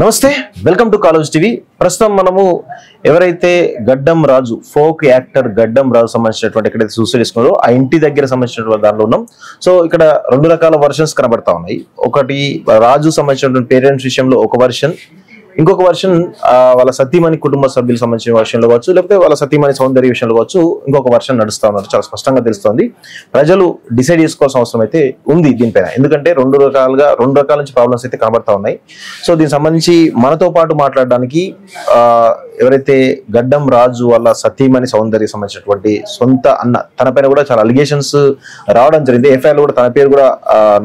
నమస్తే, welcome to college TV. ప్రస్తుతం మనము ఎవరైతే గడ్డం రాజు ఫోక్ యాక్టర్ గడ్డం రాజు సంబంధించినటువంటి ఎక్కడైతే సూసైడ్ చేసుకున్నారో ఆ ఇంటి దగ్గర సంబంధించినటువంటి దానిలో ఉన్నాం. సో ఇక్కడ రెండు రకాల వర్షన్స్ కనబడతా ఉన్నాయి. ఒకటి రాజు సంబంధించినటువంటి పేరెంట్స్ విషయంలో ఒక వర్షన్, ఇంకొక వర్షన్ వాళ్ళ సతీమణి కుటుంబ సభ్యులకు సంబంధించిన వర్షన్లో కావచ్చు, లేకపోతే వాళ్ళ సతీమణి సౌందర్య విషయంలో కావచ్చు ఇంకొక వర్షన్ నడుస్తూ ఉన్నారు. చాలా స్పష్టంగా తెలుస్తోంది. ప్రజలు డిసైడ్ చేసుకోవాల్సిన అవసరం అయితే ఉంది దీనిపైన. ఎందుకంటే రెండు రకాల నుంచి ప్రాబ్లమ్స్ అయితే కనబడతా ఉన్నాయి. సో దీనికి సంబంధించి మనతో పాటు మాట్లాడడానికి ఎవరైతే గడ్డం రాజు వాళ్ళ సతీమణి సౌందర్య సంబంధించినటువంటి సొంత అన్న, తన పైన కూడా చాలా అలిగేషన్స్ రావడం జరిగింది. ఎఫ్ఐఆర్ కూడా తన పేరు కూడా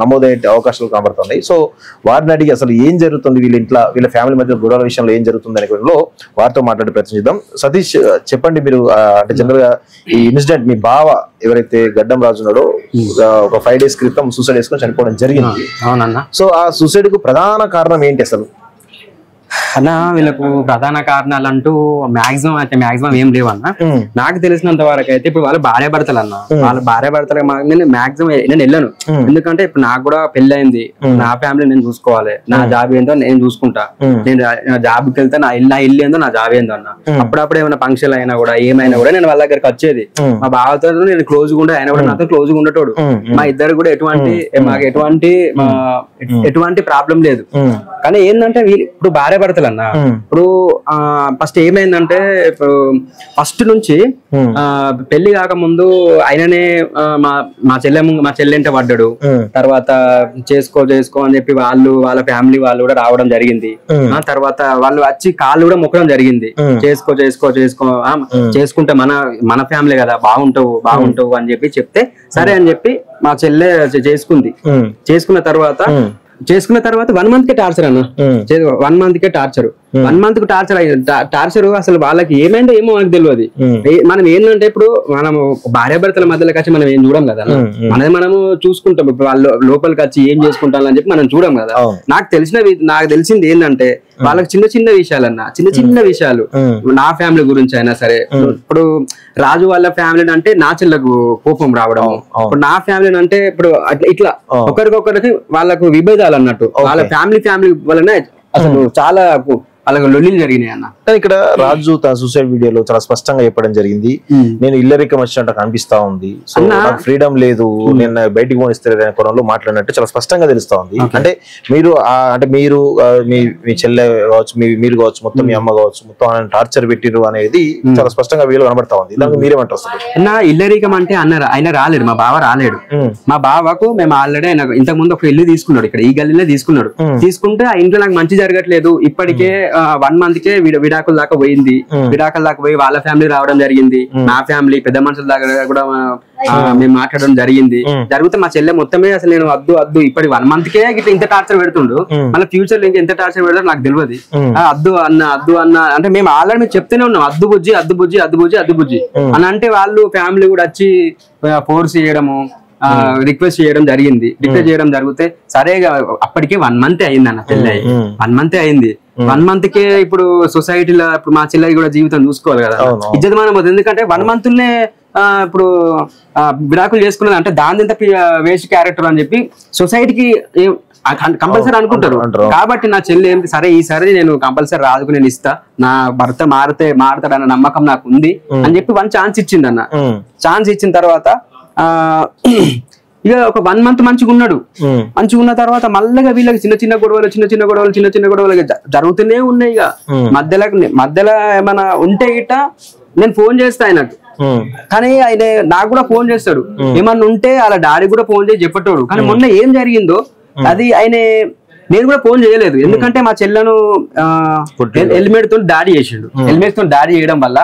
నమోదయ్యే అవకాశాలు కనబడుతున్నాయి. సో వారిని అడిగి అసలు ఏం జరుగుతుంది, వీళ్ళ ఫ్యామిలీ మధ్య గొడవల విషయంలో ఏం జరుగుతుంది అనే విషయంలో వారితో మాట్లాడే ప్రయత్నం చేద్దాం. సతీష్, చెప్పండి, మీరు అంటే జనరల్ గా ఈ ఇన్సిడెంట్ మీ బావ ఎవరైతే గడ్డం రాజు ఉన్నాడో ఒక 5 days క్రితం సూసైడ్ చేసుకొని చనిపోవడం జరిగింది. సో ఆ సూసైడ్ కు ప్రధాన కారణం ఏంటి అసలు? అన్న, వీళ్ళకు ప్రధాన కారణాలు అంటూ మాక్సిమం ఏం లేవన్న. నాకు తెలిసినంత వరకు అయితే ఇప్పుడు వాళ్ళ భార్య భర్తలు అన్న, వాళ్ళ భార్య భర్తలకు మాక్సిమం నేను వెళ్ళను. ఎందుకంటే ఇప్పుడు నాకు కూడా పెళ్లి అయింది, నా ఫ్యామిలీ నేను చూసుకోవాలి, నా జాబ్ ఏందో నేను చూసుకుంటా, నేను జాబ్కి వెళ్తే నా ఇల్లు ఏందో నా జాబ్ ఏందో అన్న. అప్పుడప్పుడు ఏమైనా ఫంక్షన్ అయినా కూడా ఏమైనా కూడా నేను వాళ్ళ దగ్గరికి వచ్చేది. మా బావతో నేను క్లోజ్ గా ఉండే, ఆయన కూడా నాతో క్లోజ్ గా ఉండేటోడు. మా ఇద్దరు కూడా మాకు ఎటువంటి ప్రాబ్లం లేదు. కానీ ఏంటంటే ఇప్పుడు భార్య భర్తలు అన్న, ఇప్పుడు ఫస్ట్ ఏమైందంటే ఇప్పుడు ఫస్ట్ నుంచి పెళ్లి కాకముందు ఆయననే మా చెల్లెంట పడ్డాడు. తర్వాత చేసుకో అని చెప్పి వాళ్ళ ఫ్యామిలీ వాళ్ళు కూడా రావడం జరిగింది. తర్వాత వాళ్ళు వచ్చి కాళ్ళు కూడా మొక్కడం జరిగింది. చేసుకుంటే మన ఫ్యామిలీ కదా, బాగుంటావు అని చెప్పి చెప్తే సరే అని చెప్పి మా చెల్లె చేసుకున్న తర్వాత 1 month కే టార్చర్ అన్న. 1 month కే టార్చర్ 1 month కు టార్చర్ అసలు వాళ్ళకి ఏమైందో ఏమో మనకు తెలియదు. మనం ఏంటంటే ఇప్పుడు మనం భార్య భర్తల మధ్యలోకి వచ్చి మనం ఏం చూడం కదా, మనము చూసుకుంటాం. ఇప్పుడు వాళ్ళు లోపలికి వచ్చి ఏం చేసుకుంటాం అని చెప్పి మనం చూడం కదా. నాకు తెలిసింది ఏంటంటే వాళ్ళకి చిన్న విషయాలన్నా, చిన్న విషయాలు నా ఫ్యామిలీ గురించి అయినా సరే. ఇప్పుడు రాజు వాళ్ళ ఫ్యామిలీ అంటే నా చెల్లకు కోపం రావడం, ఇప్పుడు నా ఫ్యామిలీ అంటే ఇప్పుడు ఇట్లా ఒకరికొకరికి వాళ్ళకు విభేదాలు అన్నట్టు, వాళ్ళ ఫ్యామిలీ వలన అసలు చాలా అలాగే లొల్లిలు జరిగినాయి అన్న. ఇక్కడ రాజు తన సూసైడ్ వీడియోలో చాలా స్పష్టంగా చెప్పడం జరిగింది, నేను ఇల్లరికం వచ్చినట్టు కనిపిస్తా ఉంది, సో నాకు ఫ్రీడమ్ లేదు, నేను బయటికి పోనిస్తే కోణంలో మాట్లాడినట్టు చాలా స్పష్టంగా తెలుస్తా ఉంది. అంటే మీరు మీ చెల్లె కావచ్చు, మీరు కావచ్చు, మొత్తం మీ అమ్మ కావచ్చు, మొత్తం ఆయన టార్చర్ పెట్టిరు అనేది చాలా స్పష్టంగా వీడియో కనబడతా ఉంది. దానికి మీరేమంటారు? అన్న, ఇల్లరికం అంటే ఆయన రాలేడు, మా బావ రాలేడు. మా బావకు మేము ఆల్రెడీ ఆయన ఇంతకు ముందు ఒక ఇల్లు తీసుకున్నాడు, ఇక్కడ ఈ గల్లీలో తీసుకుంటే ఆ ఇంట్లో నాకు మంచి జరగట్లేదు. ఇప్పటికే 1 month కే విడాకుల దాకా పోయి వాళ్ళ ఫ్యామిలీ రావడం జరిగింది. నా ఫ్యామిలీ పెద్ద మనుషుల దగ్గర కూడా మేము మాట్లాడడం జరిగితే మా చెల్లె మొత్తమే అసలు నేను వద్దు ఇప్పటి 1 month కే ఇంత టార్చర్ పెడుతుండు, మళ్ళీ ఫ్యూచర్ లో ఎంత టార్చర్ పెడతారు నాకు తెలియదు. అద్దు అన్న అంటే మేము ఆల్రెడీ మేము చెప్తూనే ఉన్నాం, అద్దు బుజ్జి అని అంటే వాళ్ళు ఫ్యామిలీ కూడా వచ్చి ఫోర్స్ చేయడము, రిక్వెస్ట్ చేయడం జరిగితే సరేగా అప్పటికే 1 month అయింది అన్న, పెళ్ళి 1 month అయింది. 1 month కే ఇప్పుడు సొసైటీలో ఇప్పుడు మా చెల్లెకి కూడా జీవితం చూసుకోవాలి కదా, ఇజ్జతమానం పోతుంది. ఎందుకంటే 1 month ఇప్పుడు విడాకులు చేసుకున్నది అంటే దాని ఎంత వేస్ట్ క్యారెక్టర్ అని చెప్పి సొసైటీకి కంపల్సరీ అనుకుంటారు. కాబట్టి నా చెల్లి ఏంటి, సరే ఈసారి నేను కంపల్సరీ రాజుకు నేను ఇస్తా, నా భర్త మారుతాడన్న నమ్మకం నాకు ఉంది అని చెప్పి 1 chance ఇచ్చింది అన్న. ఛాన్స్ ఇచ్చిన తర్వాత ఇక ఒక 1 month మంచిగా ఉన్న తర్వాత మళ్ళీ వీళ్ళకి చిన్న గొడవలు జరుగుతూనే ఉన్నాయి. ఇక మధ్యలో ఏమైనా ఉంటే గిట్ట నేను ఫోన్ చేస్తా ఆయనకు, కానీ ఆయన నాకు కూడా ఫోన్ చేస్తాడు. ఏమన్నా ఉంటే వాళ్ళ డాడీ కూడా ఫోన్ చేసి చెప్పేటోడు. కానీ మొన్న ఏం జరిగిందో అది నేను కూడా ఫోన్ చేయలేదు. ఎందుకంటే మా చెల్లెను హెల్మెట్ తో దాడి చేయడం వల్ల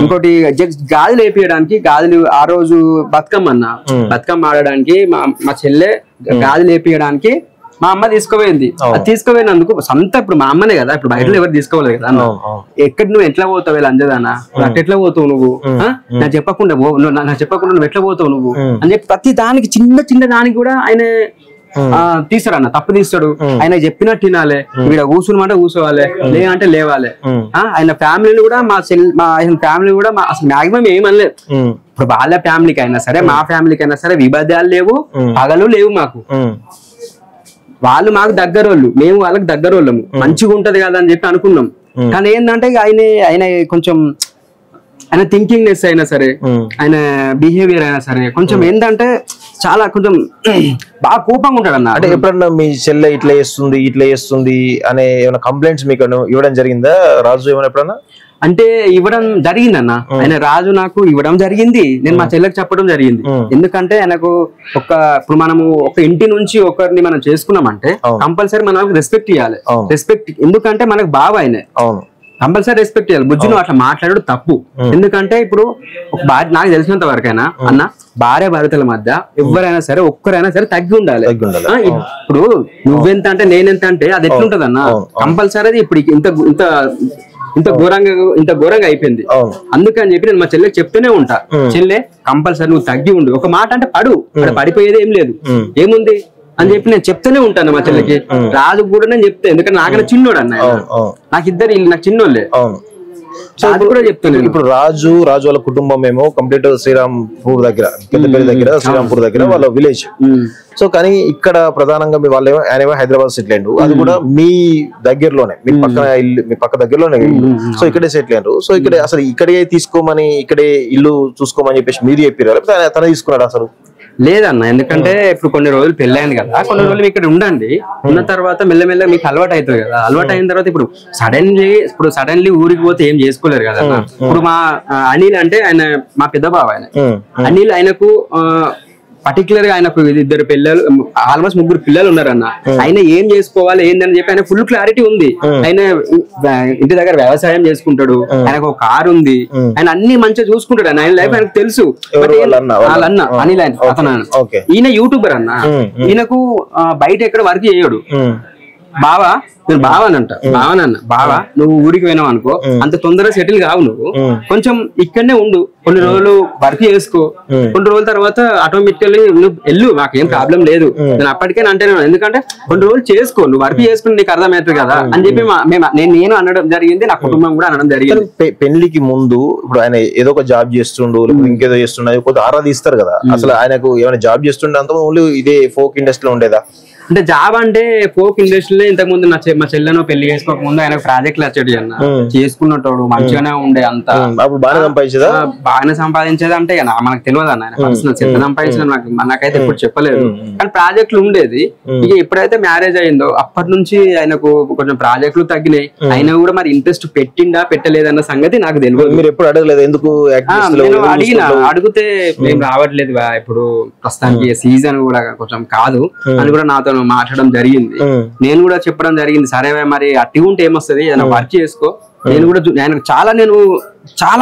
ఇంకోటి గాజులు వేపియడానికి, ఆ రోజు బతుకమ్మ ఆడడానికి మా చెల్లె గాజులు వేపియడానికి మా అమ్మ తీసుకుపోయినందుకు ఇప్పుడు మా అమ్మనే కదా, ఇప్పుడు బయటలో ఎవరు తీసుకోలేదు కదా. ఎక్కడ నువ్వు ఎట్లా పోతావు ఇలా అంజదానా, ఎట్లా పోతావు నువ్వు, నాకు చెప్పకుండా నువ్వు ఎట్లా పోతావు నువ్వు అని చెప్పి ప్రతి దానికి చిన్న దానికి కూడా ఆయన తీస్తాడన్న, తప్పు తీస్తాడు. ఆయన చెప్పినట్టు తినాలి, వీడ కూర్చున్నమాట కూర్చోవాలి, లేదంటే లేవాలి. ఆయన ఫ్యామిలీని కూడా ఆయన ఫ్యామిలీ కూడా అసలు మాక్సిమం ఏమనలేదు. ఇప్పుడు వాళ్ళ ఫ్యామిలీకి అయినా సరే మా ఫ్యామిలీకి అయినా సరే విభేదాలు లేవు, పగలు లేవు. మాకు వాళ్ళు మాకు దగ్గర వాళ్ళు, మేము వాళ్ళకి దగ్గర వాళ్ళము, మంచిగా ఉంటది కదా అని చెప్పి అనుకున్నాం. కానీ ఏంటంటే ఆయన కొంచెం ఆయన థింకింగ్నెస్ అయినా సరే, ఆయన బిహేవియర్ అయినా సరే కొంచెం ఏంటంటే చాలా కొంచెం బాగా కోపంగా ఉంటాడు అన్న. అంటే ఎప్పుడన్నా మీ చెల్లె ఇట్లా చేస్తుంది అనే ఏమైనా కంప్లైంట్స్ మీకు ఇవ్వడం జరిగిందా రాజు ఏమైనా ఎప్పుడన్నా? అంటే ఇవ్వడం జరిగింది అన్న, ఆయన రాజు నాకు ఇవ్వడం జరిగింది, నేను మా చెల్లెకి చెప్పడం జరిగింది. ఎందుకంటే ఆయనకు ఇప్పుడు మనము ఒక ఇంటి నుంచి ఒకరిని మనం చేసుకున్నామంటే కంపల్సరీ మనకు రెస్పెక్ట్ ఇవ్వాలి. రెస్పెక్ట్ ఎందుకంటే మనకు బావ ఆయనే, కంపల్సరీ రెస్పెక్ట్ ఇవ్వాలి. బుజ్జును అట్లా మాట్లాడడం తప్పు. ఎందుకంటే ఇప్పుడు నాకు తెలిసినంత వరకైనా అన్న, భార్య భర్తల మధ్య ఎవరైనా సరే ఒక్కరైనా సరే తగ్గి ఉండాలి. ఇప్పుడు నువ్వెంత అంటే నేనెంత అంటే అది ఎట్లుంటది అన్న, కంపల్సరీ అది ఇప్పుడు ఇంత ఘోరంగా అయిపోయింది. అందుకని చెప్పి నేను మా చెల్లెకి చెప్తూనే ఉంటా, చెల్లె కంపల్సరీ నువ్వు తగ్గి ఉండు, ఒక మాట అంటే పడిపోయేది ఏం లేదు, ఏముంది అని చెప్పి నేను చెప్తూనే ఉంటాను మా చెల్లెకి. రాజు కూడా నేను చెప్తా, ఎందుకంటే నాకన్నా చిన్నోడు అన్న, నాకు చిన్నోళ్ళే. కూడా చెప్తాను. ఇప్పుడు రాజు వాళ్ళ కుటుంబం ఏమో కంప్లీట్ శ్రీరాంపూర్ దగ్గర, పెద్దపల్లి దగ్గర, శ్రీరాంపూర్ దగ్గర వాళ్ళ విలేజ్. సో కానీ ఇక్కడ ప్రధానంగా మీ వాళ్ళు ఆయన హైదరాబాద్ సెటిల్ అయ్యారు, అది కూడా మీ దగ్గరలోనే, మీ పక్క దగ్గరలోనే. సో ఇక్కడే సెటిల్ అయ్యారు. సో ఇక్కడ అసలు ఇక్కడే తీసుకోమని, ఇక్కడే ఇల్లు చూసుకోమని చెప్పేసి మీరు చెప్పారు, లేకపోతే తన తీసుకున్నాడు అసలు? లేదన్న, ఎందుకంటే ఇప్పుడు కొన్ని రోజులు పెళ్ళైంది కదా, కొన్ని రోజులు ఇక్కడ ఉండండి, ఉన్న తర్వాత మెల్లమెల్ల మీకు అలవాటు అవుతుంది కదా. అలవాటు అయిన తర్వాత ఇప్పుడు సడన్లీ ఊరికి పోతే ఏం చేసుకోలేరు కదా. ఇప్పుడు మా అనిల్ అంటే ఆయన మా పెద్ద బావ, ఆయన అనిల్, ఆయనకు పర్టికులర్ గా ఆయనకు 2 పిల్లలు, ఆల్మోస్ట్ 3 పిల్లలు ఉన్నారన్న. ఆయన ఏం చేసుకోవాలి ఏందని చెప్పి ఆయన ఫుల్ క్లారిటీ ఉంది. ఆయన ఇంటి దగ్గర వ్యవసాయం చేసుకుంటాడు, ఆయనకు ఒక కారు ఉంది, ఆయన అన్ని మంచిగా చూసుకుంటాడు. ఆయన లైఫ్ ఆయనకు తెలుసు. వాళ్ళ అన్న అనిల్ అతను, ఈయన యూట్యూబర్ అన్న, ఈయనకు బయట ఎక్కడ వర్క్ చేయడు. బావా నేను బావా నువ్వు ఊరికి పోయినావు అనుకో, అంత తొందరగా సెటిల్ కావు, నువ్వు కొంచెం ఇక్కడనే ఉండు, కొన్ని రోజులు వర్క్ చేసుకో, కొన్ని రోజుల తర్వాత ఆటోమేటికల్లీ నువ్వు వెళ్ళు, మాకేం ప్రాబ్లం లేదు. నేను అప్పటికే అంటేనే, ఎందుకంటే కొన్ని రోజులు చేసుకో, నువ్వు వర్క్ చేసుకుని నీకు అర్థమవుతుంది కదా అని చెప్పి నేను అనడం జరిగింది, నా కుటుంబం కూడా అనడం జరిగింది. పెళ్లికి ముందు ఇప్పుడు ఆయన ఏదో ఒక జాబ్ చేస్తుండు, ఇంకేదో చేస్తుండే, కొద్దిగా ఆరాధిస్తారు కదా, అసలు ఆయనకు ఏమైనా జాబ్ చేస్తుండే అంత ఓన్లీ ఇదే ఫోక్ ఇండస్ట్రీలో ఉండేదా? అంటే జాబ్ అంటే ఫోక్ ఇండస్ట్రీలో ఇంతకు ముందు మా చెల్లెను పెళ్లి చేసుకోక ముందు ఆయన ప్రాజెక్టులు వచ్చేది అన్న, చేసుకున్నట్టు మంచిగానే ఉండే, అంత బాగానే సంపాదించేది. అంటే మనకు తెలియదు అన్న, ఆయన పర్సనల్ ఎంత సంపాదించిన నాకైతే ఎప్పుడు చెప్పలేదు, కానీ ప్రాజెక్టులు ఉండేది. ఇక ఎప్పుడైతే మ్యారేజ్ అయిందో అప్పటి నుంచి ఆయనకు కొంచెం ప్రాజెక్టులు తగ్గినాయి. అయినా కూడా మరి ఇంట్రెస్ట్ పెట్టిండా పెట్టలేదన్న సంగతి నాకు తెలియదు. మీరు ఎప్పుడు అడగలేదు ఎందుకు? అడిగితే మేము రావట్లేదు ఇప్పుడు ప్రస్తుతానికి సీజన్ కూడా కొంచెం కాదు అని కూడా నాతో మాట్లాడడం జరిగింది. నేను కూడా చెప్పడం జరిగింది, సరే మరి అట్టి ఉంటే ఏమొస్తుంది, ఏదైనా వర్క్ చేసుకో. నేను కూడా చాలా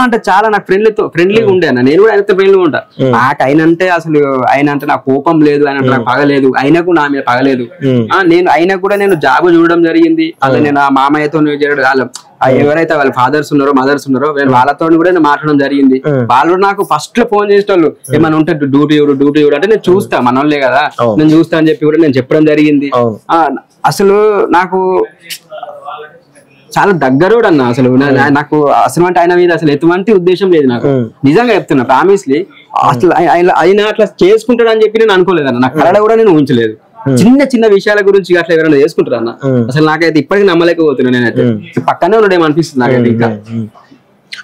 అంటే చాలా నాకు ఫ్రెండ్లీగా ఉండే అన్న, నేను కూడా ఆయనతో ఫ్రెండ్లీగా ఉంటా. నాకు ఆయన అంటే నాకు కోపం లేదు, ఆయన నాకు పగలేదు, ఆయనకు నా మీద పగలేదు. ఆయనకు కూడా నేను జాబ్ చూడడం జరిగింది. అలా నేను ఆ మామయ్యతో ఎవరైతే వాళ్ళ ఫాదర్స్ ఉన్నారో మదర్స్ ఉన్నారో వాళ్ళతో కూడా నేను మాట్లాడడం జరిగింది. వాళ్ళు నాకు ఫస్ట్ లో ఫోన్ చేసేటోళ్ళు, ఏమైనా ఉంటే డ్యూటీ ఇవ్వడు అంటే నేను చూస్తా, మనోళ్ళే కదా నేను చూస్తా అని చెప్పి కూడా నేను చెప్పడం జరిగింది. అసలు నాకు చాలా దగ్గరోడు అన్న, అసలు నాకు అసలు అంటే ఆయన మీద అసలు ఎటువంటి ఉద్దేశం లేదు నాకు, నిజంగా చెప్తున్నా ప్రామిస్లీ. అసలు ఆయన అట్లా చేసుకుంటాడు అని చెప్పి నేను అనుకోలేదన్న, నా కళ కూడా నేను ఊహించలేదు. చిన్న విషయాల గురించి అట్లా ఎవరైనా చేసుకుంటారు అన్న, అసలు నాకైతే ఇప్పటికీ నమ్మలేకపోతున్నా. నేనైతే పక్కనే ఉండడం అనిపిస్తుంది నాకైతే. ఇంకా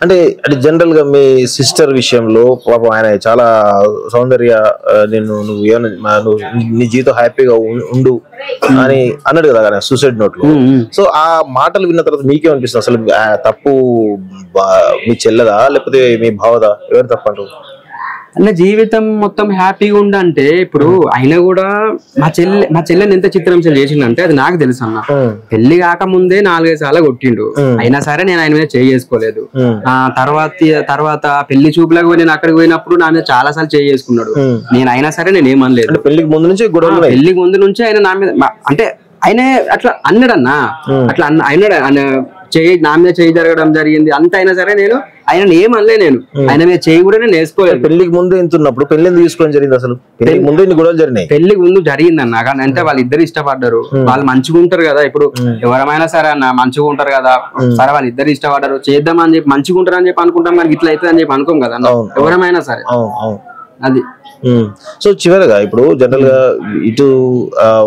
అంటే జనరల్ గా మీ సిస్టర్ విషయంలో పాపం ఆయన చాలా సౌందర్య, నువ్వు నీ జీవితం హ్యాపీగా ఉండు అని అన్నాడు కదా సూసైడ్ నోట్ లో. సో ఆ మాటలు విన్న తర్వాత మీకేమనిపిస్తుంది? అసలు తప్పు మీ చెల్లెదా లేకపోతే మీ బావదా, ఎవరు తప్పు అంటారు? అన్న జీవితం మొత్తం హ్యాపీగా ఉండంటే ఇప్పుడు ఆయన కూడా మా చెల్లెని ఎంత చిత్రహింసలు చేసిండంటే అది నాకు తెలుసు అన్న. పెళ్లి కాకముందే 4-5 సార్లు కొట్టిండు, అయినా సరే నేను ఆయన మీద చేసుకోలేదు. తర్వాత పెళ్లి చూపులకు నేను అక్కడికి పోయినప్పుడు నా మీద చాలా సార్లు చేసుకున్నాడు, నేను అయినా సరే నేను ఏమనలేదు. పెళ్లికి ముందు నుంచి ఆయన నా మీద అంటే ఆయన అట్లా అన్నాడన్నా, అట్లా ఆయన నా మీద జరగడం జరిగింది అంత. అయినా సరే నేను ఆయన ఏమనలే, నేను ఆయన మీద కూడా నేను వేసుకోలేదు. పెళ్లికి ముందు ఎంత ఉన్నప్పుడు పెళ్లి తీసుకోవడం జరిగింది? అసలు పెళ్లికి ముందు ఇన్ని గొడవలు జరిగినాయి? పెళ్లికి ముందు జరిగిందన్న, కానీ అంటే వాళ్ళిద్దరు ఇష్టపడ్డారు, వాళ్ళు మంచిగా ఉంటారు కదా. ఇప్పుడు ఎవరైనా సరే అన్న మంచిగా ఉంటారు కదా, సరే వాళ్ళిద్దరు ఇష్టపడ్డారు, చేద్దామని చెప్పి మంచిగా ఉంటారు అని చెప్పి అనుకుంటాం, మనకి ఇట్లా అవుతుంది అని చెప్పి అనుకోం కదా ఎవరైనా సరే. అది. సో చివరిగా ఇప్పుడు జనరల్ గా ఇటు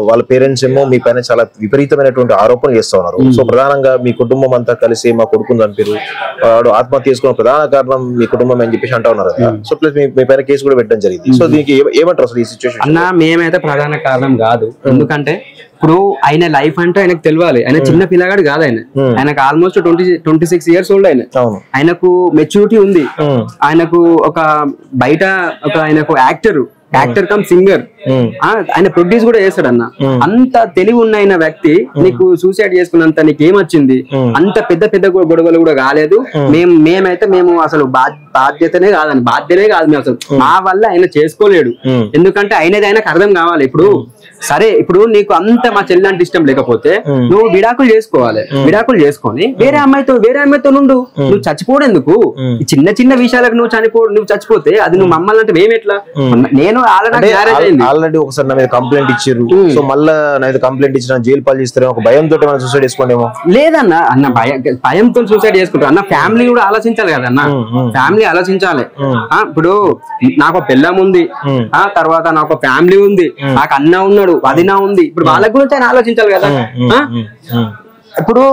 వాళ్ళ పేరెంట్స్ ఏమో మీ పైన చాలా విపరీతమైనటువంటి ఆరోపణలు చేస్తా ఉన్నారు. సో ప్రధానంగా మీ కుటుంబం అంతా కలిసి మా కొడుకుని చంపారు, వాడు ఆత్మహత్య చేసుకున్న ప్రధాన కారణం మీ కుటుంబం అని చెప్పేసి అంటా ఉన్నారు కదా. సో ప్లస్ మీ పైన కేసు కూడా పెట్టడం జరిగింది. సో దీనికి ఏమంటారు అసలు ఈ సిచ్యువేషన్? అన్న మేమైతే ప్రధాన కారణం కాదు. ఎందుకంటే ఇప్పుడు ఆయన లైఫ్ అంటే ఆయనకు తెలియాలి. ఆయన చిన్న పిల్లగాడు కాదు. ఆయనకు ఆల్మోస్ట్ 26 years ఓల్డ్. ఆయనకు మెచ్యూరిటీ ఉంది. ఆయనకు ఒక బయట ఆయనకు యాక్టర్ కమ్ సింగర్. ఆయన ప్రొడ్యూస్ కూడా చేస్తాడు అన్న. అంత తెలివి ఉన్న ఆయన వ్యక్తి నీకు సూసైడ్ చేసుకున్నంత నీకేమొచ్చింది? అంత పెద్ద పెద్ద గొడవలు కూడా కాలేదు. మేము అసలు బాధ్యతనే కాదు మేము అసలు. మా వల్ల ఆయన చేసుకోలేడు. ఎందుకంటే ఆయనకు అర్థం కావాలి. ఇప్పుడు సరే, ఇప్పుడు నీకు అంత మా చెల్లి అంటే ఇష్టం లేకపోతే నువ్వు విడాకులు చేసుకోవాలి. విడాకులు చేసుకొని వేరే అమ్మాయితో నుండు. నువ్వు చచ్చిపోవడం ఎందుకు? చిన్న చిన్న విషయాలకు నువ్వు చచ్చిపోతే అది నువ్వు మమ్మల్ని అంటే మేమెట్లా? నేను ఆల్రెడీ ఒకసారి నా మీద కంప్లైంట్ ఇచ్చారు. సో మళ్ళీ నా మీద కంప్లైంట్ ఇచ్చిన జైలు పాలు చేస్తారేమో, ఒక భయంతో మనం సూసైడ్ చేసుకోండేమో. లేదన్న భయంతో సూసైడ్ చేసుకుంటారు అన్న. ఫ్యామిలీ కూడా ఆలోచించాలి కదన్న. ఫ్యామిలీ ఆలోచించాలి. ఇప్పుడు నాకు పెళ్ళం ఉంది, తర్వాత నాకు ఫ్యామిలీ ఉంది, నాకు అన్న ఉన్నాడు, వదిన ఉంది. ఇప్పుడు వాళ్ళ గురించి ఆయన ఆలోచించాలి కదా. ఇప్పుడు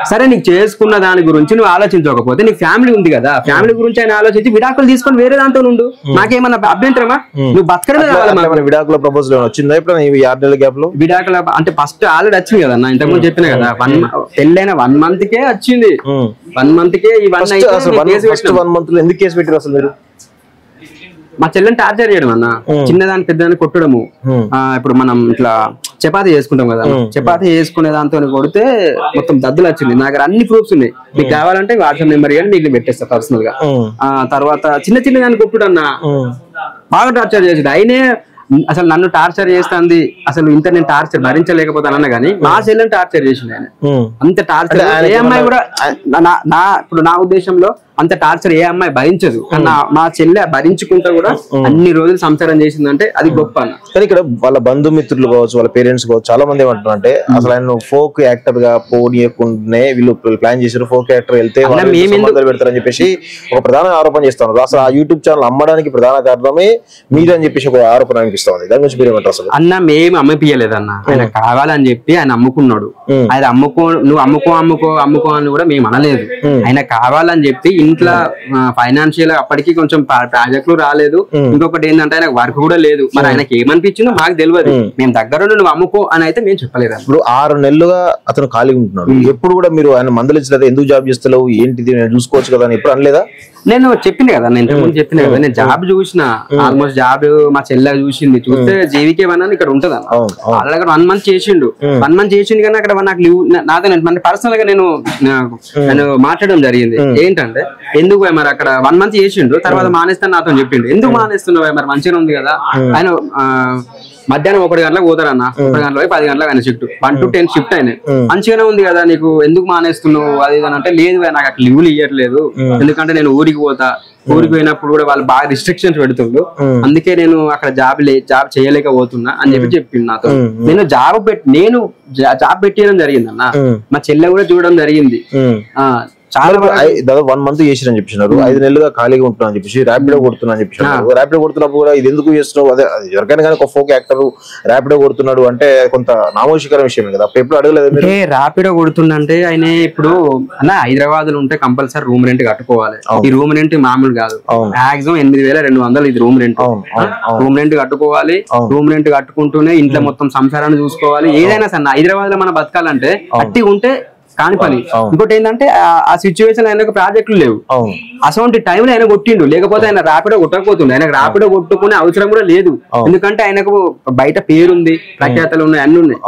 సరే, నీకు చేసుకున్న దాని గురించి నువ్వు ఆలోచించకపోతే నీకు ఫ్యామిలీ ఉంది కదా, ఫ్యామిలీ గురించి ఆయన ఆలోచించి విడాకులు తీసుకొని వేరే దాంతో ఉండు. నాకేమన్నా అభ్యంతరమా? నువ్వు బతకడమే కావాలి. విడాకుల ప్రపోజల్ వచ్చిందా ఇప్పుడు 6 నెలల గ్యాప్ లో? విడాకుల అంటే ఫస్ట్ ఆల్రెడీ వచ్చింది కదా అన్న. ఇంతకుముందు చెప్పిన కదా, పెళ్ళైన 1 month కే వచ్చింది. 1 month కే ఈ 1 month లో ఎందుకు కేసు పెట్టారు అసలు మీరు? మా చెల్లెని టార్చర్ చేయడం అన్న. చిన్నదాన్ని పెద్దదాన్ని కొట్టడము. ఇప్పుడు మనం ఇట్లా చపాతీ చేసుకుంటాం కదా, చపాతీ చేసుకునే దాంతో కొడితే మొత్తం దద్దులు వచ్చింది. నాకు అన్ని ప్రూఫ్స్ ఉన్నాయి. మీకు కావాలంటే వాట్సాప్ నెంబర్ కానీ మీకు పెట్టేస్తా పర్సనల్ గా. తర్వాత చిన్న దాన్ని కొట్టుడు అన్న బాగా టార్చర్ చేసేది. అయినే అసలు నన్ను టార్చర్ చేస్తుంది. అసలు ఇంత నేను టార్చర్ భరించలేకపోతానన్నా గానీ మా చెల్లెని టార్చర్ చేసింది ఆయన. అంత టార్చర్ ఏ అమ్మాయి కూడా ఇప్పుడు నా ఉద్దేశంలో అంత టార్చర్ ఏ అమ్మాయి భరించదు. కానీ మా చెల్లె భరించుకుంటా కూడా అన్ని రోజులు సంసారం చేసిందంటే అది గొప్ప అన్న. కానీ ఇక్కడ వాళ్ళ బంధుమిత్రులు కావచ్చు, వాళ్ళ పేరెంట్స్ కావచ్చు, చాలా మంది ఏమంటారు అంటే అసలు ఆయన ఫోక్ యాక్టర్ గా పోనీయకుండానే వీళ్ళు ప్లాన్ చేశారు. ఫోక్ యాక్టర్ వెళ్తే పెడతారని చెప్పేసి ఒక ప్రధాన ఆరోపణ చేస్తున్నారు. అసలు ఆ యూట్యూబ్ ఛానల్ అమ్మడానికి ప్రధాన కారణమే మీరని చెప్పేసి ఒక ఆరోపణ అనిపిస్తుంది. దాని గురించి మీరు ఏమంటారు అసలు? అన్న మేము అమ్మపియలేదన్న. ఆయన కావాలని చెప్పి ఆయన అమ్ముకున్నాడు. ఆయన నువ్వు అమ్ముకో అని కూడా మేము అనలేదు. ఆయన కావాలని చెప్పి ఇంట్లో ఫైనాన్షియల్ అప్పటికి కొంచెం ప్రాజెక్టులు రాలేదు. ఇంకొకటి ఏంటంటే ఆయనకు వర్క్ కూడా లేదు. మరి ఆయనకి ఏమనిపించిందో మాకు తెలియదు. మేము దగ్గర నువ్వు అమ్ముకో అని అయితే మేము చెప్పలేదు. ఇప్పుడు 6 నెలలుగా అతను ఖాళీగా ఉంటున్నాడు. ఎప్పుడు కూడా మీరు ఆయన మందలించలేదు, ఎందుకు జాబ్ చేస్తలేవు, ఏంటిది నేను చూసుకోవచ్చు కదా అని ఎప్పుడు అనలేదా? నేను చెప్పింది కదా, నేను ఇంతకుముందు చెప్పిన కదా, నేను జాబ్ చూసిన ఆల్మోస్ట్ జాబ్ మా చెల్లె చూసింది. చూస్తే జేవికే వన్ అని ఇక్కడ ఉంటది అన్న. వాళ్ళ దగ్గర 1 month చేసిండు. 1 month చేసిండు కానీ అక్కడ నాకు లీవ్ నాతో పర్సనల్ గా నేను మాట్లాడడం జరిగింది. ఏంటంటే ఎందుకు మరి అక్కడ 1 month చేసిండు, తర్వాత మానేస్తాను నాతో చెప్పిండు. ఎందుకు మానేస్తున్నావు మరి మంచిగా ఉంది కదా. ఆయన మధ్యాహ్నం 1 గంటలకు పోతారన్న. 1 గంటలకు 10 గంటలకు ఆయన షిఫ్ట్ 1 to 10 షిఫ్ట్ అయినా మంచిగానే ఉంది కదా, నీకు ఎందుకు మానేస్తున్నావు అది ఇది అంటే, లేదు నాకు అక్కడ లీవ్లు ఇవ్వట్లేదు. ఎందుకంటే నేను ఊరికి పోయినప్పుడు కూడా వాళ్ళు బాగా రిస్ట్రిక్షన్స్ పెడుతుండ్రు. అందుకే నేను అక్కడ జాబ్ చేయలేకపోతున్నా అని చెప్పిండు నాతో. నేను జాబ్ పెట్టడం జరిగింది అన్న. మా చెల్లె కూడా చూడడం జరిగింది. చాలా దాదాపు 1 month చేసిరని చెప్పినారు. 5 నెలలుగా ఖాళీగా ఉంటున్నా అని చెప్పేసి ర్యాపిడో కొడుతున్నా అని చెప్పినారు. ర్యాపిడో కొడుతున్నప్పుడు కూడా ఇది ఎందుకు చేస్తున్నావు, అదే ఎవరికైనా కానీ ఒక ఫోక్ యాక్టర్ ర్యాపిడో కొడుతున్నాడు అంటే కొంత నామోషికర విషయమే కదా. ఎప్పుడు అడగలేదు ర్యాపిడో కొడుతుండే? ఆయన ఇప్పుడు అన్న హైదరాబాద్ లో ఉంటే కంపల్సరీ రూమ్ రెంట్ కట్టుకోవాలి. ఈ రూమ్ రెంట్ మామూలు కాదు. మాక్సిమం 8,200 ఇది రూమ్ రెంట్. రూమ్ రెంట్ కట్టుకోవాలి. రూమ్ రెంట్ కట్టుకుంటూనే ఇంట్లో మొత్తం సంసారాన్ని చూసుకోవాలి. ఏదైనా సరే హైదరాబాద్ లో మనం బతకాలంటే అట్టి ఉంటే కాని పని. ఇంకోటి ఏంటంటే ఆ సిచ్యువేషన్ ఆయనకు ప్రాజెక్టులు లేవు. అసలు టైంలో ఆయన కొట్టిండు, లేకపోతే ఆయన ర్యాపిడో కొట్టకపోతుండే. ఆయనకు ర్యాపిడో కొట్టుకునే అవసరం కూడా లేదు. ఎందుకంటే ఆయనకు బయట పేరుంది, ప్రఖ్యాతలు ఉన్నాయి, అన్ని ఉన్నాయి.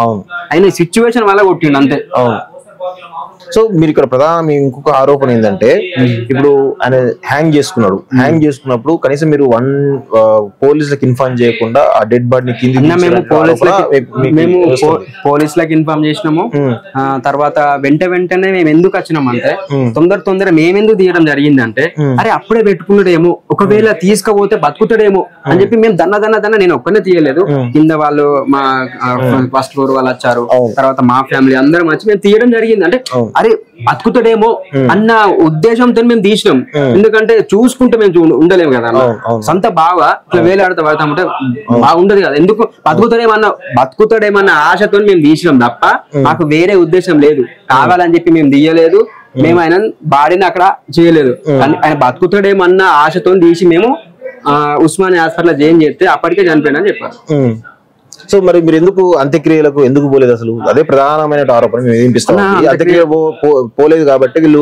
ఆయన సిచ్యువేషన్ వల్ల కొట్టిండు అంతే. సో మీరు ఇక్కడ ప్రధాన ఇంకొక ఆరోపణ ఏంటంటే, ఇప్పుడు ఆయన హ్యాంగ్ చేసుకున్నాడు. హ్యాంగ్ చేసుకున్నప్పుడు కనీసం మీరు పోలీసులకు ఇన్ఫార్మ్ చేయకుండా ఆ డెడ్ బాడీని కింద మేము పోలీసులకు ఇన్ఫార్మ్ చేసినాము. తర్వాత వెంటనే మేము ఎందుకు వచ్చినాం అంటే, తొందర మేమెందుకు తీయడం జరిగింది అంటే, అరే అప్పుడే పెట్టుకున్నాడేమో, ఒకవేళ తీసుకపోతే బతుకుతాడేమో అని చెప్పి మేము దన్న నేను ఒక్కనే తీయలేదు. కింద వాళ్ళు మా ఫస్ట్ ఫ్లోర్ వాళ్ళు వచ్చారు, తర్వాత మా ఫ్యామిలీ అందరం వచ్చి మేము తీయడం జరిగింది. అంటే అరే బతుకుతాడేమో అన్న ఉద్దేశంతో మేము తీసినాం. ఎందుకంటే చూసుకుంటే మేము ఉండలేము కదా అన్న. సొంత బావ ఇట్లా వేలాడుతూ పడతామంటే బాగుండదు కదా. ఎందుకు బతుకుతాడేమన్న ఆశతో మేము తీసినాం తప్ప మాకు వేరే ఉద్దేశం లేదు. కావాలని చెప్పి మేము తీయలేదు, మేము ఆయన బాడీని అక్కడ చేయలేదు. ఆయన బతుకుతాడేమన్న ఆశతో తీసి మేము ఉస్మానియా హాస్పిటల్ జాయిన్ చేస్తే అప్పటికే చనిపోయినా అని చెప్పారు. సో మరి మీరు ఎందుకు అంత్యక్రియలకు ఎందుకు పోలేదు అసలు? అదే ప్రధానమైన ఆరోపణ మేము వినిపిస్తాం. అంత్యక్రియ పోలేదు కాబట్టి వీళ్ళు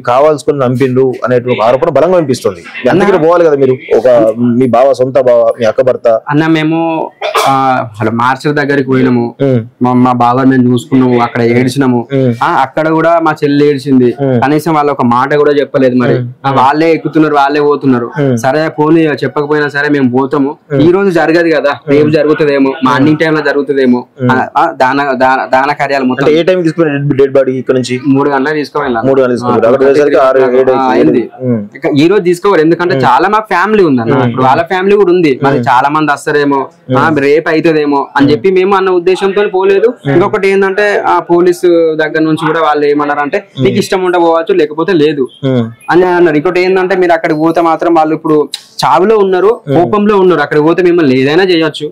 కావాల్సుకుని నంపిండ్రు అనేటువంటి ఆరోపణ బలంగా వినిపిస్తుంది. అంత్యక్రియ పోవాలి కదా మీరు, ఒక మీ బావ, సొంత బావ, మీ అక్క భర్త. అన్న మేము మార్చర్ దగ్గరికి పోయినాము, మా బావ మేము చూసుకున్నాము, అక్కడ ఏడ్చినాము. అక్కడ కూడా మా చెల్లి ఏడ్చింది. కనీసం వాళ్ళు ఒక మాట కూడా చెప్పలేదు. మరి వాళ్ళే ఎక్కుతున్నారు, వాళ్ళే పోతున్నారు. సరే పోనీ చెప్పకపోయినా సరే మేము పోతాము. ఈ రోజు జరగదు కదా, రేపు జరుగుతుందేమో, మార్నింగ్ టైమ్ లో జరుగుతుందేమో. దాన కార్యాలు మొత్తం ఏ టైం తీసుకుని డెడ్ బాడీ ఇక్కడ నుంచి 3 గంటలకు తీసుకోవాలి. 3 గంటలకు అయింది. ఈ రోజు తీసుకోవాలి, ఎందుకంటే చాలా మాకు ఫ్యామిలీ ఉంది అన్న. ఇప్పుడు వాళ్ళ ఫ్యామిలీ కూడా ఉంది. మరి చాలా మంది వస్తారేమో, రేపు అవుతుందేమో అని చెప్పి మేము అన్న ఉద్దేశంతో పోలేదు. ఇంకొకటి ఏంటంటే ఆ పోలీసు దగ్గర నుంచి కూడా వాళ్ళు ఏమన్నారు అంటే నీకు ఇష్టం ఉంటే పోవచ్చు, లేకపోతే లేదు అని అన్నారు. ఇంకోటి ఏంటంటే మీరు అక్కడికి పోతే మాత్రం వాళ్ళు ఇప్పుడు చావులో ఉన్నారు, కోపంలో ఉన్నారు. అక్కడికి పోతే మిమ్మల్ని ఏదైనా చేయొచ్చు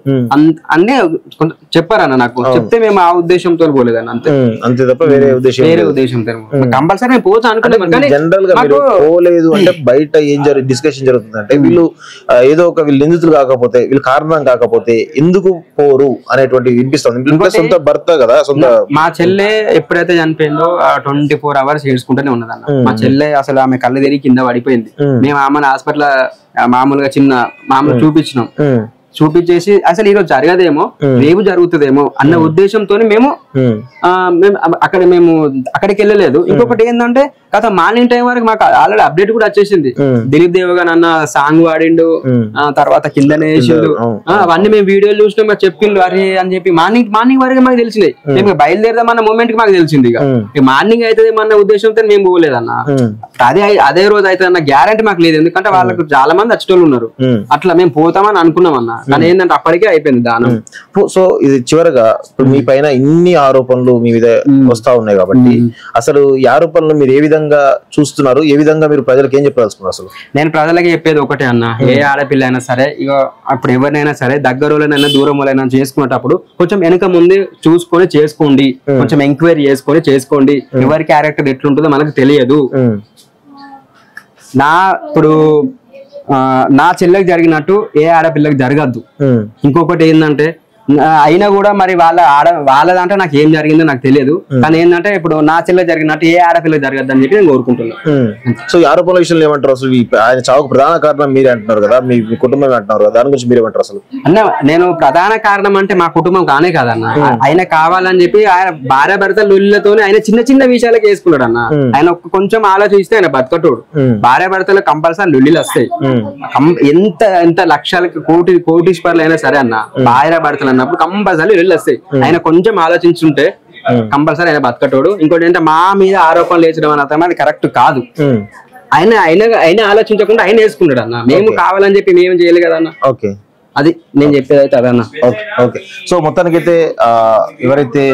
అన్నీ చెప్పారన్న నాకు. చెప్తే మేము ఆ ఉద్దేశంతో పోలేదన్న, అంతే తప్ప వేరే ఉద్దేశంతో. కంపల్సరీ నేను పోతా అనుకున్నాను. కానీ జనరల్ గా పోలేదు అంటే బయట ఏం డిస్కషన్ జరుగుతుంది అంటే వీళ్ళు ఏదో ఒక వీళ్ళు నిందితులు కాకపోతే, వీళ్ళు కారణం కాకపోతే ఎందుకు పోరు అనేటువంటి వినిపిస్తుంది. సొంత భర్త కదా, సొంత. మా చెల్లె ఎప్పుడైతే చనిపోయిందో 24 hours ఏడ్చుకుంటూనే ఉన్నదన్న. మా చెల్లె అసలు ఆమె కళ్ళు తిరిగి కింద పడిపోయింది. మేము ఆమెను హాస్పిటల్ మామూలుగా మామూలు చూపించినాం. చూపించేసి అసలు ఈరోజు జరగదేమో, రేపు జరుగుతుందేమో అన్న ఉద్దేశంతో మేము అక్కడికి వెళ్ళలేదు. ఇంకొకటి ఏంటంటే గత మార్నింగ్ టైం వరకు మాకు ఆల్రెడీ అప్డేట్ కూడా వచ్చేసింది. దిలీప్ దేవగన్ అన్న సాంగ్ వాడిండు, తర్వాత కిందనే వేసిండు, అవన్నీ మేము వీడియోలు చూసినాం. మాకు చెప్పిండు అరే అని చెప్పి మార్నింగ్ వరకు మాకు తెలిసినాయి. మేము బయలుదేరదామన్న మూమెంట్ కి మాకు తెలిసింది. ఇక మార్నింగ్ అయితే అన్న ఉద్దేశంతో మేము పోలేదన్న. అదే రోజు అయితే అన్న గ్యారంటీ మాకు లేదు, ఎందుకంటే వాళ్ళకు చాలా మంది వచ్చేటోళ్ళు ఉన్నారు. అట్లా మేము పోతామని అనుకున్నాం అన్న. కానీ ఏంటంటే అప్పటికే అయిపోయింది దానం. సో ఇది చివరగా మీ పైన ఇన్ని ఆరోపణలు మీ మీద వస్తా ఉన్నాయి కాబట్టి అసలు ఈ ఆరోపణలు మీరు ఏ విధంగా చూస్తున్నారు, ఏ విధంగా మీరు ప్రజలకు ఏం చెప్పదలుచుకున్నారు? అసలు నేను ప్రజలకి చెప్పేది ఒకటే అన్న, ఏ ఆడపిల్ల అయినా సరే, ఇక అప్పుడు ఎవరినైనా సరే దగ్గరలోనైనా దూరంలోనైనా చేసుకునేటప్పుడు కొంచెం వెనక ముందు చూసుకొని చేసుకోండి, కొంచెం ఎంక్వైరీ చేసుకోండి. ఎవరి క్యారెక్టర్ ఎట్లుంటుందో మనకు తెలియదు. ఇప్పుడు నా చెల్లెకి జరిగినట్టు ఏ ఆడపిల్లకి జరగద్దు. ఇంకొకటి ఏంటంటే అయినా కూడా మరి వాళ్ళదంటే నాకు ఏం జరిగిందో నాకు తెలియదు. కానీ ఏంటంటే ఇప్పుడు నా చెల్లె జరిగినట్టు ఏ ఆడపిల్లకి జరగద్దు అని చెప్పి నేను కోరుకుంటున్నాను. సో ఈ ఆరోపణల విషయంలో ఏమంటారు? అసలు ఆయన చావుకు ప్రధాన కారణం మీరే అంటున్నారు కదా, మీ కుటుంబం అంటున్నారు కదా, దాని గురించి మీరేమంటారు? అసలు అన్న నేను ప్రధాన కారణం అంటే మా కుటుంబం కానే కాదన్న. ఆయన కావాలని చెప్పి ఆయన భార్య భర్త లొల్లితోనే ఆయన చిన్న విషయాలకు వేసుకున్నాడు అన్న. ఆయన కొంచెం ఆలోచిస్తే ఆయన బతకటోడు. భార్య భర్తలు కంపల్సరీ లొల్లిలు వస్తాయి. ఎంత లక్షలకి కోటీశ్వర్లు అయినా సరే అన్న, భార్య భర్తలు అన్నప్పుడు కంపల్సరీ వెళ్ళొస్తాయి. ఆయన కొంచెం ఆలోచించుంటే కంపల్సరీ ఆయన బతకటోడు. ఇంకోటి ఏంటంటే మా మీద ఆరోపణలు వేసడం అని అది కరెక్ట్ కాదు. ఆయన ఆలోచించకుండా ఆయన వేసుకున్నాడు అన్న. మేము కావాలని చెప్పి మేము చేయలేదు కదా అన్న. ఓకే, అది నేను చెప్పేది అయితే అదన్న. ఓకే. సో మొత్తానికైతే ఎవరైతే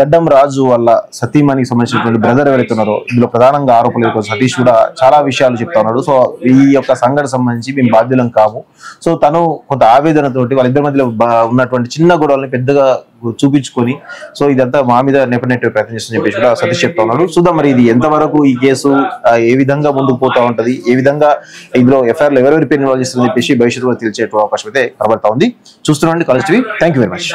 గడ్డం రాజు వాళ్ళ సతీమణికి సంబంధించినటువంటి బ్రదర్ ఎవరైతే ఉన్నారో ఇందులో ప్రధానంగా ఆరోపణలు సతీష్ కూడా చాలా విషయాలు చెప్తా ఉన్నాడు. సో ఈ యొక్క సంఘటన సంబంధించి మేము బాధ్యులం కాము. సో తను కొంత ఆవేదనతోటి వాళ్ళిద్దరి మధ్యలో ఉన్నటువంటి చిన్న గొడవల్ని పెద్దగా చూపించుకొని సో ఇదంతా మా మీద నెపనెట్టే ప్రయత్నం చేస్తుందని చెప్పేసి కూడా సతీష్ చెప్తా ఉన్నాడు. చూద్దాం మరి ఇది ఎంతవరకు ఈ కేసు ఏ విధంగా ముందుకు పోతా ఉంటది, ఏ విధంగా ఇందులో ఎఫ్ఐఆర్లు ఎవరెవరి పేరు ఇన్వాల్వ్ చేస్తుందని చెప్పేసి భవిష్యత్తులో తెలిసేటువంటి అవకాశం అయితే కనబడతా ఉంది. చూస్తున్నాండి college TV. Thank you very much.